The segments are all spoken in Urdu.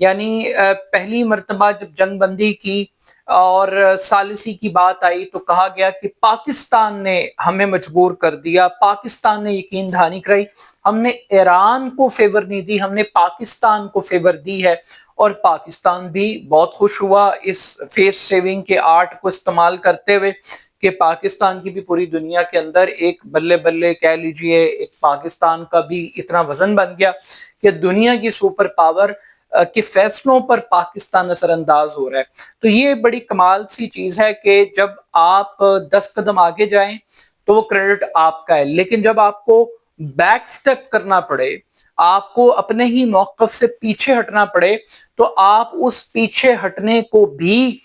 یعنی پہلی مرتبہ جب جنگ بندی کی اور ثالثی کی بات آئی تو کہا گیا کہ پاکستان نے ہمیں مجبور کر دیا، پاکستان نے یقین دہانی کرائی، ہم نے ایران کو فیور نہیں دی، ہم نے پاکستان کو فیور دی ہے۔ اور پاکستان بھی بہت خوش ہوا اس فیس سیونگ کے آرٹ کو استعمال کرتے ہوئے کہ پاکستان کی بھی پوری دنیا کے اندر ایک بلے بلے کہہ لیجئے ایک پاکستان کا بھی اتنا وزن بن گیا کہ دنیا کی سپر پاور کے فیصلوں پر پاکستان نظر انداز ہو رہا ہے۔ تو یہ بڑی کمال سی چیز ہے کہ جب آپ 10 قدم آگے جائیں تو وہ کریڈٹ آپ کا ہے، لیکن جب آپ کو بیک سٹیپ کرنا پڑے، آپ کو اپنے ہی موقف سے پیچھے ہٹنا پڑے، تو آپ اس پیچھے ہٹنے کو بھی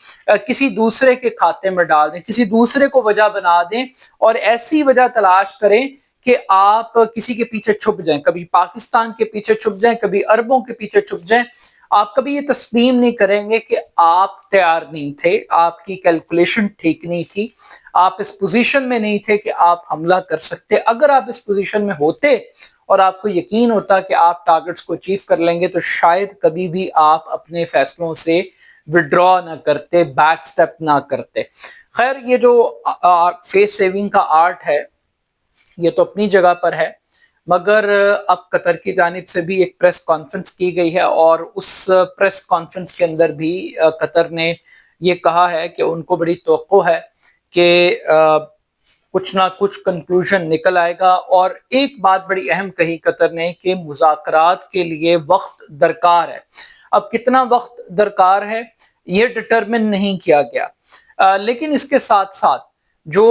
کسی دوسرے کے کھاتے میں ڈال دیں، کسی دوسرے کو وجہ بنا دیں اور ایسی وجہ تلاش کریں کہ آپ کسی کے پیچھے چھپ جائیں، کبھی پاکستان کے پیچھے چھپ جائیں، کبھی عربوں کے پیچھے چھپ جائیں۔ آپ کبھی یہ تسلیم نہیں کریں گے کہ آپ تیار نہیں تھے، آپ کی کیلکولیشن ٹھیک نہیں تھی، آپ اس پوزیشن میں نہیں تھے کہ آپ حملہ کر سکتے۔ اگر آپ اس پوزیشن میں ہوتے اور آپ کو یقین ہوتا کہ آپ ٹارگٹس کو اچیو کر لیں گے تو شاید کبھی بھی آپ اپنے فیصلوں سے وڈرا نہ کرتے، بیک سٹیپ نہ کرتے۔ خیر، یہ جو فیس سیونگ کا آرٹ ہے یہ تو اپنی جگہ پر ہے، مگر اب قطر کی جانب سے بھی ایک پریس کانفرنس کی گئی ہے اور اس پریس کانفرنس کے اندر بھی قطر نے یہ کہا ہے کہ ان کو بڑی توقع ہے کہ کچھ نہ کچھ کنکلوژن نکل آئے گا۔ اور ایک بات بڑی اہم کہی قطر نے کہ مذاکرات کے لیے وقت درکار ہے۔ اب کتنا وقت درکار ہے یہ ڈٹرمن نہیں کیا گیا، لیکن اس کے ساتھ ساتھ جو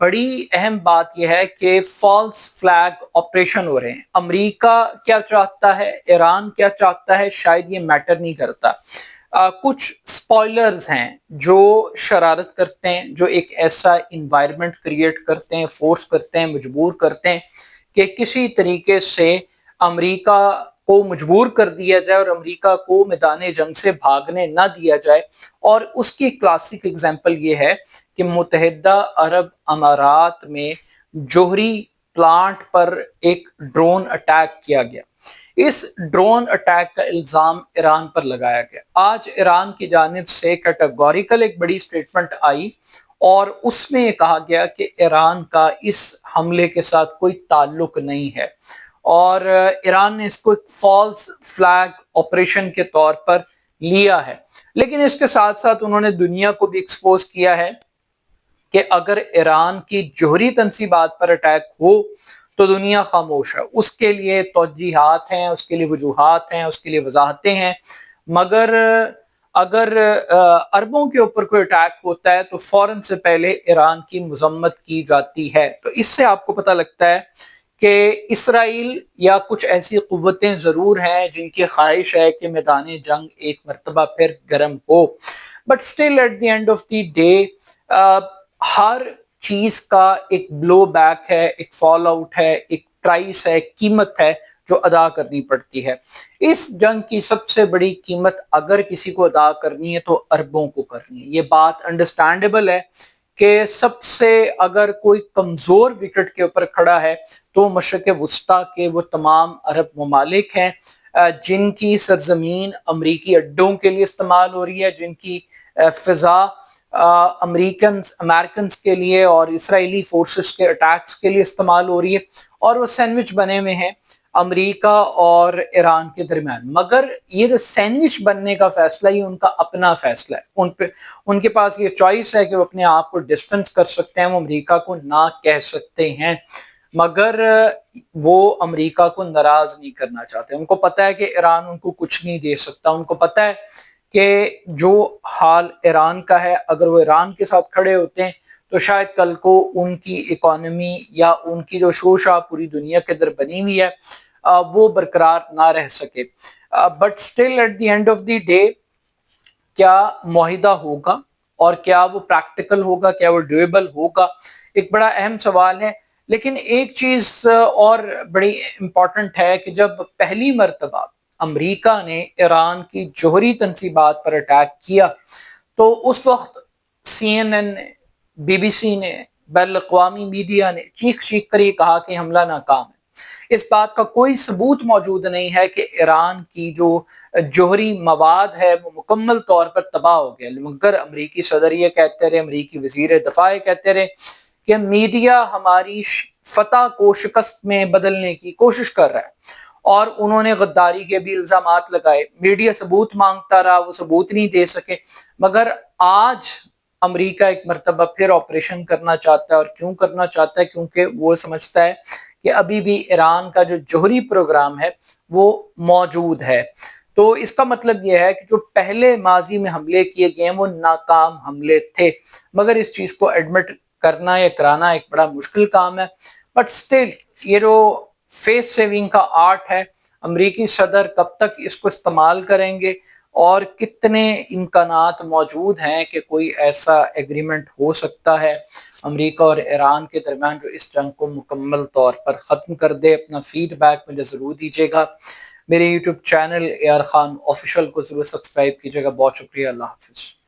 بڑی اہم بات یہ ہے کہ فالس فلیگ آپریشن ہو رہے ہیں۔ امریکہ کیا چاہتا ہے، ایران کیا چاہتا ہے، شاید یہ میٹر نہیں کرتا۔ کچھ سپوائلرز ہیں جو شرارت کرتے ہیں، جو ایک ایسا انوائرمنٹ کریٹ کرتے ہیں، فورس کرتے ہیں، مجبور کرتے ہیں کہ کسی طریقے سے امریکہ کو مجبور کر دیا جائے اور امریکہ کو میدان جنگ سے بھاگنے نہ دیا جائے۔ اور اس کی کلاسک اگزامپل یہ ہے کہ متحدہ عرب امارات میں جوہری پلانٹ پر ایک ڈرون اٹیک کیا گیا۔ اس ڈرون اٹیک کا الزام ایران پر لگایا گیا۔ آج ایران کی جانب سے کیٹیگوریکل ایک بڑی سٹیٹمنٹ آئی اور اس میں یہ کہا گیا کہ ایران کا اس حملے کے ساتھ کوئی تعلق نہیں ہے اور ایران نے اس کو ایک فالس فلیگ آپریشن کے طور پر لیا ہے۔ لیکن اس کے ساتھ ساتھ انہوں نے دنیا کو بھی ایکسپوز کیا ہے کہ اگر ایران کی جوہری تنصیبات پر اٹیک ہو تو دنیا خاموش ہے۔ اس کے لیے توجیہات ہیں، اس کے لیے وجوہات ہیں، اس کے لیے وضاحتیں ہیں، مگر اگر عربوں کے اوپر کوئی اٹیک ہوتا ہے تو فوراً سے پہلے ایران کی مذمت کی جاتی ہے۔ تو اس سے آپ کو پتہ لگتا ہے کہ اسرائیل یا کچھ ایسی قوتیں ضرور ہیں جن کی خواہش ہے کہ میدان جنگ ایک مرتبہ پھر گرم ہو، but still at the end of the day ہر چیز کا ایک بلو بیک ہے، ایک فال آؤٹ ہے، ایک پرائس ہے، قیمت ہے جو ادا کرنی پڑتی ہے۔ اس جنگ کی سب سے بڑی قیمت اگر کسی کو ادا کرنی ہے تو عربوں کو کرنی ہے۔ یہ بات انڈرسٹینڈیبل ہے کہ سب سے اگر کوئی کمزور وکٹ کے اوپر کھڑا ہے تو مشرق وسطیٰ کے وہ تمام عرب ممالک ہیں جن کی سرزمین امریکی اڈوں کے لیے استعمال ہو رہی ہے، جن کی فضا امریکنز کے لیے اور اسرائیلی فورسز کے اٹیکس کے لیے استعمال ہو رہی ہے، اور وہ سینڈوچ بنے ہوئے ہیں امریکہ اور ایران کے درمیان۔ مگر یہ جو سینڈوچ بننے کا فیصلہ یہ ان کا اپنا فیصلہ ہے، ان کے پاس یہ چوائس ہے کہ وہ اپنے آپ کو ڈسٹنس کر سکتے ہیں، وہ امریکہ کو نہ کہہ سکتے ہیں، مگر وہ امریکہ کو ناراض نہیں کرنا چاہتے۔ ان کو پتہ ہے کہ ایران ان کو کچھ نہیں دے سکتا، ان کو پتہ ہے کہ جو حال ایران کا ہے اگر وہ ایران کے ساتھ کھڑے ہوتے ہیں تو شاید کل کو ان کی اکانومی یا ان کی جو شوشہ پوری دنیا کے اندر بنی ہوئی ہے وہ برقرار نہ رہ سکے۔ But still at the end of the day کیا معاہدہ ہوگا اور کیا وہ پریکٹیکل ہوگا، کیا وہ ڈویبل ہوگا، ایک بڑا اہم سوال ہے۔ لیکن ایک چیز اور بڑی امپورٹنٹ ہے کہ جب پہلی مرتبہ امریکہ نے ایران کی جوہری تنصیبات پر اٹیک کیا تو اس وقت سی این این نے، بی بی سی نے، بین الاقوامی میڈیا نے چیخ کر یہ کہا کہ حملہ ناکام ہے۔ اس بات کا کوئی ثبوت موجود نہیں ہے کہ ایران کی جو جوہری مواد ہے وہ مکمل طور پر تباہ ہو گیا، مگر امریکی صدر یہ کہتے رہے، امریکی وزیر دفاع کہتے رہے کہ میڈیا ہماری فتح کو شکست میں بدلنے کی کوشش کر رہا ہے، اور انہوں نے غداری کے بھی الزامات لگائے۔ میڈیا ثبوت مانگتا رہا، وہ ثبوت نہیں دے سکے، مگر آج امریکہ ایک مرتبہ پھر آپریشن کرنا چاہتا ہے، اور کیوں کرنا چاہتا ہے؟ کیونکہ وہ سمجھتا ہے کہ ابھی بھی ایران کا جو جوہری پروگرام ہے وہ موجود ہے۔ تو اس کا مطلب یہ ہے کہ جو پہلے ماضی میں حملے کیے گئے ہیں وہ ناکام حملے تھے، مگر اس چیز کو ایڈمٹ کرنا یا کرانا ایک بڑا مشکل کام ہے۔ بٹ سٹل یہ جو فیس سیونگ کا آرٹ ہے، امریکی صدر کب تک اس کو استعمال کریں گے، اور کتنے امکانات موجود ہیں کہ کوئی ایسا ایگریمنٹ ہو سکتا ہے امریکہ اور ایران کے درمیان جو اس جنگ کو مکمل طور پر ختم کر دے۔ اپنا فیڈ بیک مجھے ضرور دیجیے گا۔ میرے YouTube channel AR Khan official کو ضرور سبسکرائب کیجیے گا۔ بہت شکریہ، اللہ حافظ۔